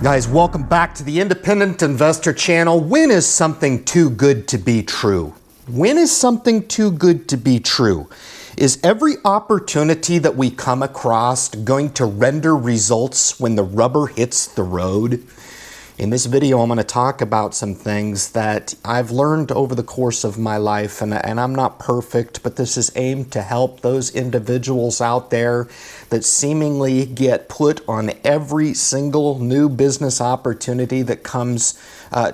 Guys, welcome back to the Independent Investor Channel. When is something too good to be true? When is something too good to be true? Is every opportunity that we come across going to render results when the rubber hits the road? In this video, I'm going to talk about some things that I've learned over the course of my life, and I'm not perfect, but this is aimed to help those individuals out there that seemingly get put on every single new business opportunity that comes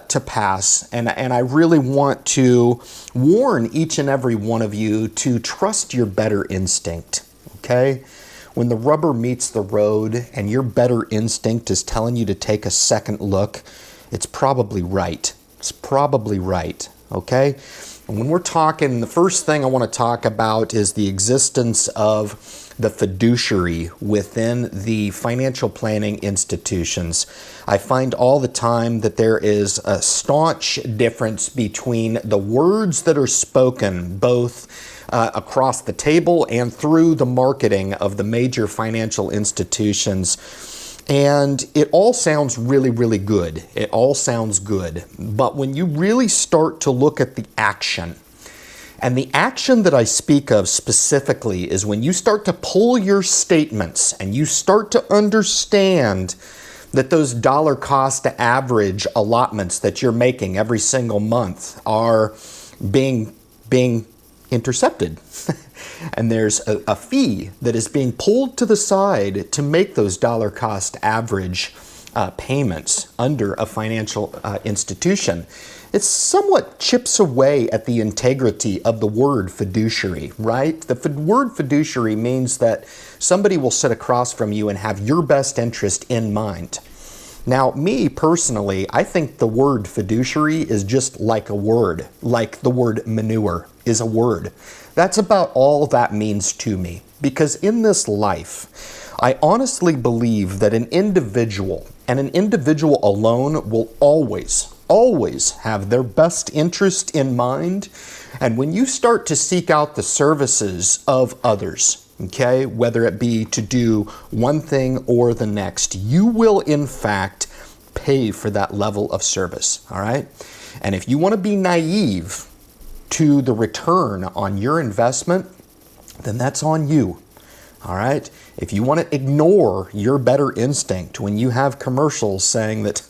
to pass. And I really want to warn each and every one of you to trust your better instinct, okay? When the rubber meets the road and your better instinct is telling you to take a second look, it's probably right. It's probably right, okay? And when we're talking, the first thing I want to talk about is the existence of the fiduciary within the financial planning institutions. I find all the time that there is a staunch difference between the words that are spoken, both across the table and through the marketing of the major financial institutions. And it all sounds really, really good. It all sounds good. But when you really start to look at the action, and the action that I speak of specifically is when you start to pull your statements and you start to understand that those dollar cost to average allotments that you're making every single month are being intercepted. And there's a fee that is being pulled to the side to make those dollar cost average payments under a financial institution. It somewhat chips away at the integrity of the word fiduciary, right? The word fiduciary means that somebody will sit across from you and have your best interest in mind. Now, me personally, I think the word fiduciary is just like a word, like the word manure is a word. That's about all that means to me. Because in this life, I honestly believe that an individual, and an individual alone, will always have their best interest in mind. And when you start to seek out the services of others, okay, whether it be to do one thing or the next, you will in fact pay for that level of service, all right? And if you want to be naive to the return on your investment, then that's on you, all right? If you want to ignore your better instinct when you have commercials saying that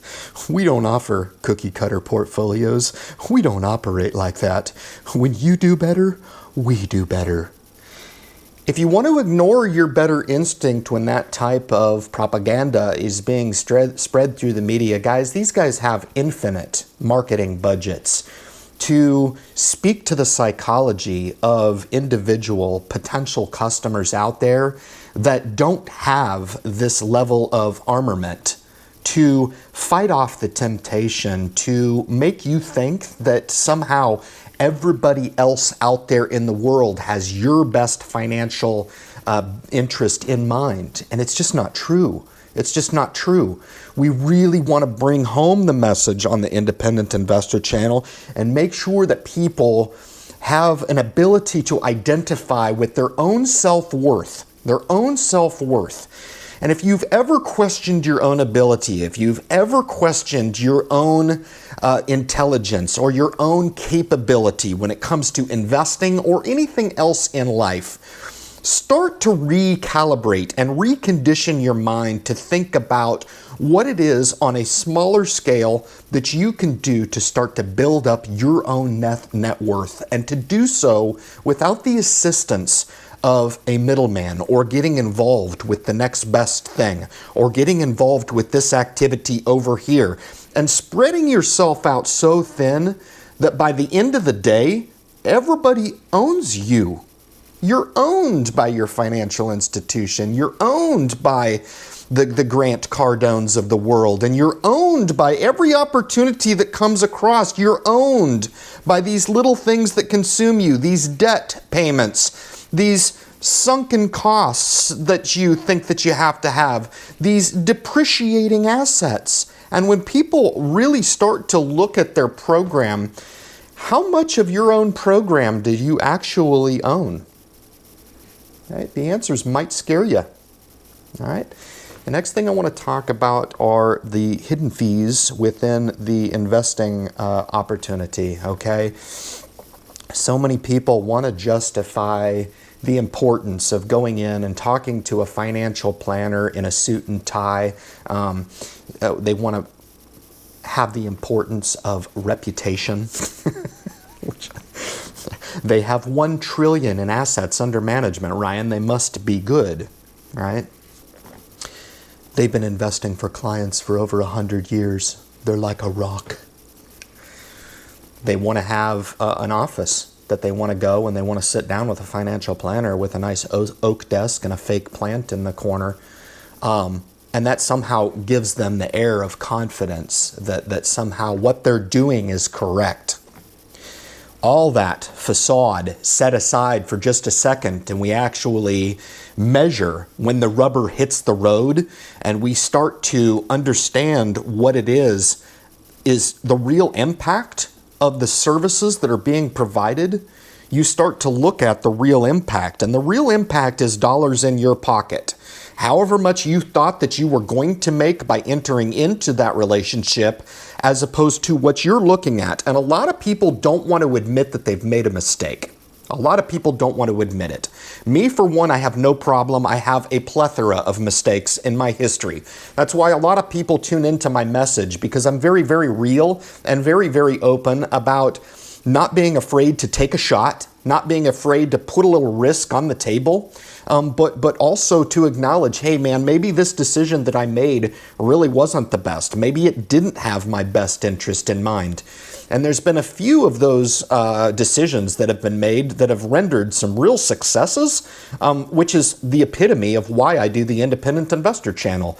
we don't offer cookie cutter portfolios, we don't operate like that. When you do better, we do better. If you want to ignore your better instinct when that type of propaganda is being spread through the media, guys, these guys have infinite marketing budgets to speak to the psychology of individual potential customers out there that don't have this level of armament to fight off the temptation to make you think that somehow everybody else out there in the world has your best financial interest in mind. And it's just not true. It's just not true. We really want to bring home the message on the Independent Investor Channel and make sure that people have an ability to identify with their own self-worth, And if you've ever questioned your own ability, if you've ever questioned your own intelligence or your own capability when it comes to investing or anything else in life, start to recalibrate and recondition your mind to think about what it is on a smaller scale that you can do to start to build up your own net worth, and to do so without the assistance of a middleman, or getting involved with the next best thing, or getting involved with this activity over here, and spreading yourself out so thin that by the end of the day, everybody owns you. You're owned by your financial institution. You're owned by the Grant Cardones of the world, and you're owned by every opportunity that comes across. You're owned by these little things that consume you, these debt payments, these sunken costs that you think that you have to have, these depreciating assets. And when people really start to look at their program, how much of your own program do you actually own? Right? The answers might scare you. All right? The next thing I want to talk about are the hidden fees within the investing opportunity, okay? So many people want to justify the importance of going in and talking to a financial planner in a suit and tie. They want to have the importance of reputation. They have $1 trillion in assets under management, Ryan. They must be good, right? They've been investing for clients for over 100 years. They're like a rock. They want to have an office that they want to go and they want to sit down with a financial planner with a nice oak desk and a fake plant in the corner. And that somehow gives them the air of confidence that somehow what they're doing is correct. All that facade set aside for just a second, and we actually measure when the rubber hits the road and we start to understand what it is the real impact of the services that are being provided. You start to look at the real impact, and the real impact is dollars in your pocket. However much you thought that you were going to make by entering into that relationship, as opposed to what you're looking at. And a lot of people don't want to admit that they've made a mistake. A lot of people don't want to admit it. Me, for one, I have no problem. I have a plethora of mistakes in my history. That's why a lot of people tune into my message, because I'm very, very real and very, very open about not being afraid to take a shot, not being afraid to put a little risk on the table, but also to acknowledge, hey man, maybe this decision that I made really wasn't the best. Maybe it didn't have my best interest in mind. And there's been a few of those decisions that have been made that have rendered some real successes, which is the epitome of why I do the Independent Investor channel.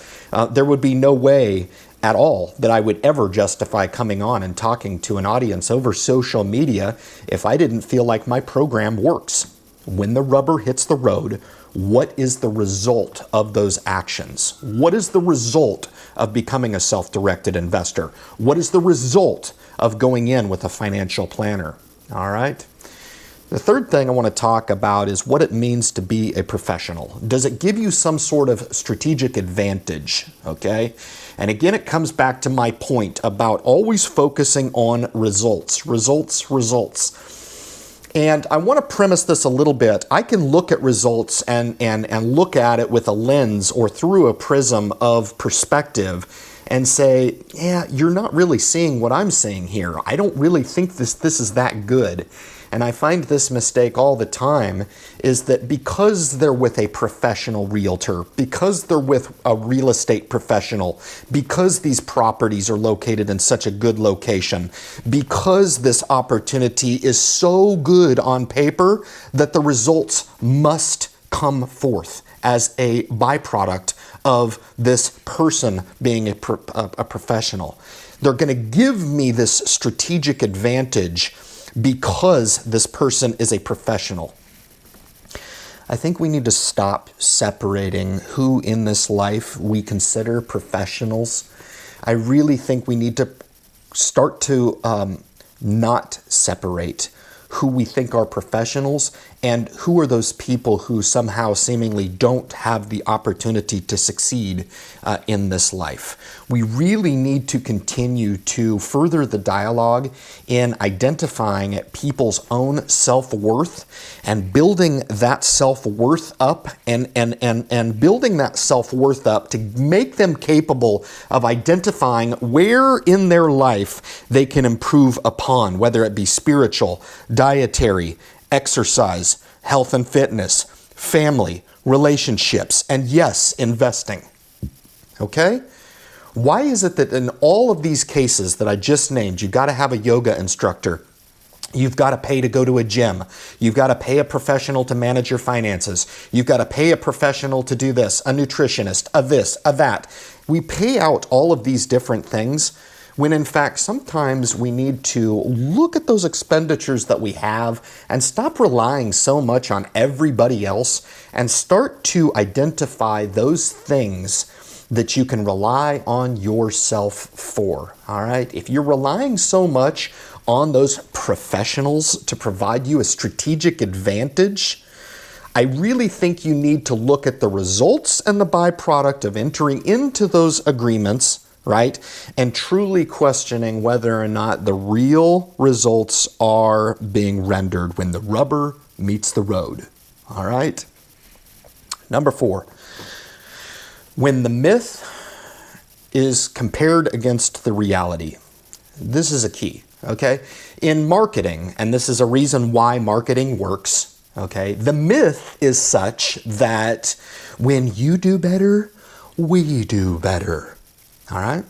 There would be no way at all that I would ever justify coming on and talking to an audience over social media if I didn't feel like my program works. When the rubber hits the road, what is the result of those actions? What is the result of becoming a self-directed investor? What is the result of going in with a financial planner? All right. The third thing I want to talk about is what it means to be a professional. Does it give you some sort of strategic advantage? Okay. And again, it comes back to my point about always focusing on results, results, results. And I want to premise this a little bit. I can look at results and look at it with a lens or through a prism of perspective and say, yeah, you're not really seeing what I'm seeing here. I don't really think this is that good. And I find this mistake all the time, is that because they're with a professional realtor, because they're with a real estate professional, because these properties are located in such a good location, because this opportunity is so good on paper, that the results must come forth as a byproduct of this person being a professional. They're going to give me this strategic advantage because this person is a professional. I think we need to stop separating who in this life we consider professionals. I really think we need to start to not separate who we think are professionals and who are those people who somehow seemingly don't have the opportunity to succeed in this life. We really need to continue to further the dialogue in identifying people's own self-worth and building that self-worth up and building that self-worth up to make them capable of identifying where in their life they can improve upon, whether it be spiritual, dietary, exercise, health and fitness, family, relationships, and yes, investing. Okay? Why is it that in all of these cases that I just named, you've got to have a yoga instructor, you've got to pay to go to a gym, you've got to pay a professional to manage your finances, you've got to pay a professional to do this, a nutritionist, a this, a that. We pay out all of these different things when in fact sometimes we need to look at those expenditures that we have and stop relying so much on everybody else and start to identify those things that you can rely on yourself for, all right? If you're relying so much on those professionals to provide you a strategic advantage, I really think you need to look at the results and the byproduct of entering into those agreements, right? And truly questioning whether or not the real results are being rendered when the rubber meets the road. All right? Number 4, when the myth is compared against the reality. This is a key, okay? In marketing, and this is a reason why marketing works, okay? The myth is such that when you do better, we do better, all right?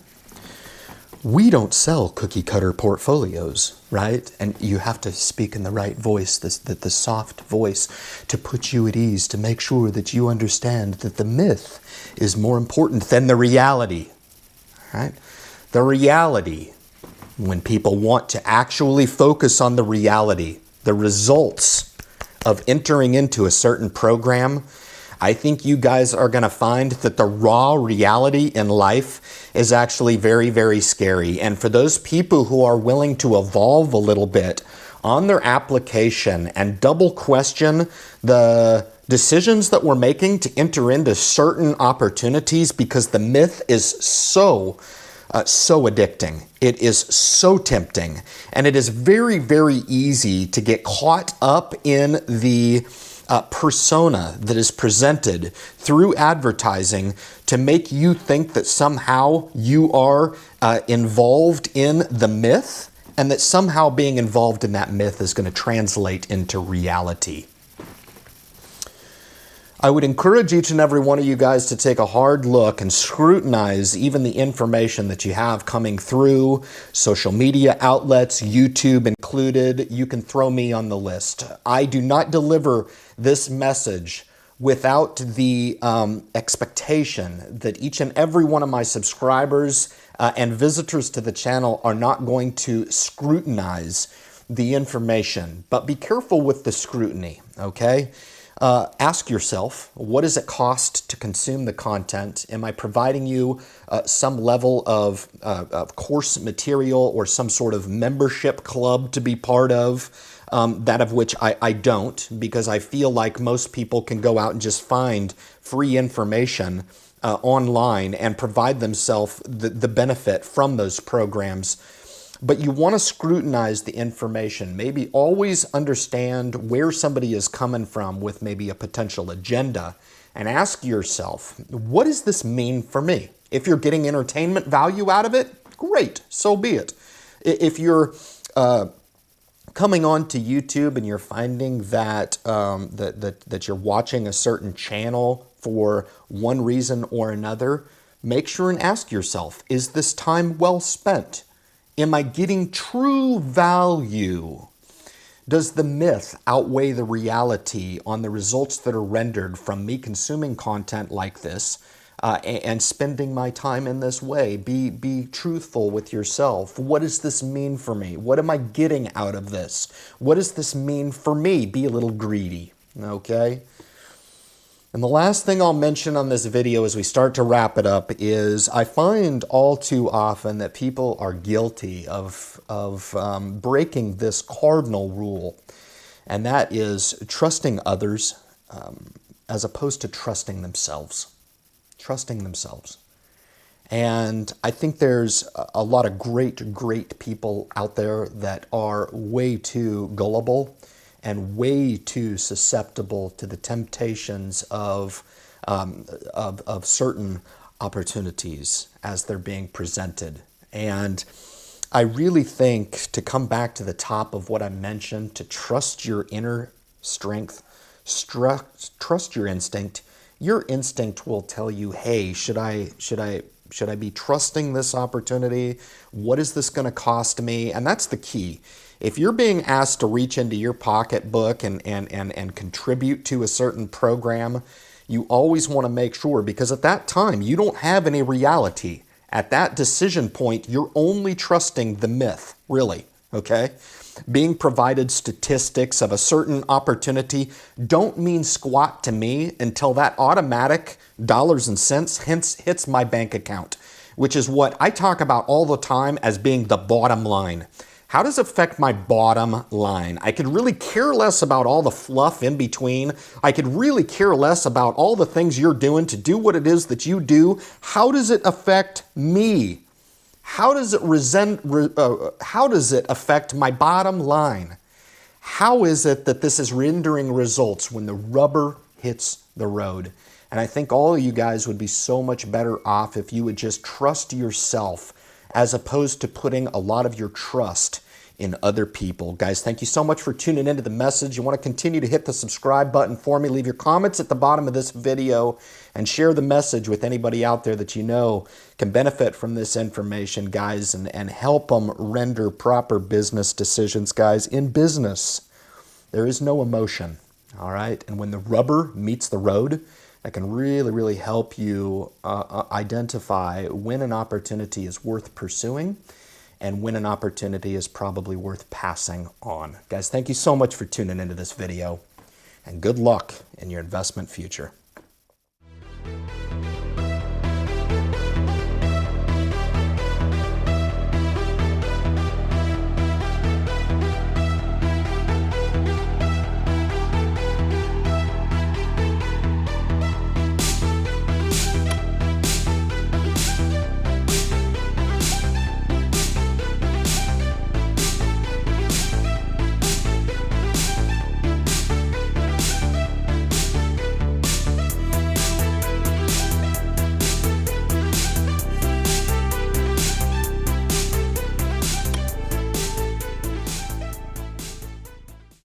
We don't sell cookie cutter portfolios, right? And you have to speak in the right voice, the soft voice, to put you at ease, to make sure that you understand that the myth is more important than the reality, right? The reality, when people want to actually focus on the reality, the results of entering into a certain program, I think you guys are going to find that the raw reality in life is actually very, very scary. And for those people who are willing to evolve a little bit on their application and double question the decisions that we're making to enter into certain opportunities, because the myth is so addicting. It is so tempting. And it is very, very easy to get caught up in the persona that is presented through advertising to make you think that somehow you are involved in the myth, and that somehow being involved in that myth is going to translate into reality. I would encourage each and every one of you guys to take a hard look and scrutinize even the information that you have coming through social media outlets, YouTube included. You can throw me on the list. I do not deliver this message without the expectation that each and every one of my subscribers and visitors to the channel are not going to scrutinize the information. But be careful with the scrutiny, okay? Ask yourself, what does it cost to consume the content? Am I providing you some level of course material or some sort of membership club to be part of? That of which I don't, because I feel like most people can go out and just find free information online and provide themselves the benefit from those programs. But you want to scrutinize the information. Maybe always understand where somebody is coming from with maybe a potential agenda, and ask yourself, what does this mean for me? If you're getting entertainment value out of it, great, so be it. If you're coming on to YouTube and you're finding that, that you're watching a certain channel for one reason or another, make sure and ask yourself, is this time well spent? Am I getting true value? Does the myth outweigh the reality on the results that are rendered from me consuming content like this and spending my time in this way? Be truthful with yourself. What does this mean for me? What am I getting out of this? What does this mean for me? Be a little greedy, okay? And the last thing I'll mention on this video as we start to wrap it up is I find all too often that people are guilty of breaking this cardinal rule, and that is trusting others as opposed to trusting themselves. Trusting themselves. And I think there's a lot of great people out there that are way too gullible and way too susceptible to the temptations of certain opportunities as they're being presented. And I really think, to come back to the top of what I mentioned, to trust your inner strength, trust your instinct. Your instinct will tell you, hey, should I be trusting this opportunity? What is this going to cost me? And that's the key. If you're being asked to reach into your pocketbook and contribute to a certain program, you always want to make sure, because at that time, you don't have any reality. At that decision point, you're only trusting the myth, really, okay? Being provided statistics of a certain opportunity don't mean squat to me until that automatic dollars and cents hits my bank account, which is what I talk about all the time as being the bottom line. How does it affect my bottom line? I could really care less about all the fluff in between. I could really care less about all the things you're doing to do what it is that you do. How does it affect me? How does it affect my bottom line? How is it that this is rendering results when the rubber hits the road? And I think all of you guys would be so much better off if you would just trust yourself as opposed to putting a lot of your trust in other people. Guys, thank you so much for tuning into the message. You want to continue to hit the subscribe button for me. Leave your comments at the bottom of this video and share the message with anybody out there that you know can benefit from this information, guys, and help them render proper business decisions. Guys, in business, there is no emotion, all right? And when the rubber meets the road, that can really, really help you identify when an opportunity is worth pursuing and when an opportunity is probably worth passing on. Guys, thank you so much for tuning into this video, and good luck in your investment future.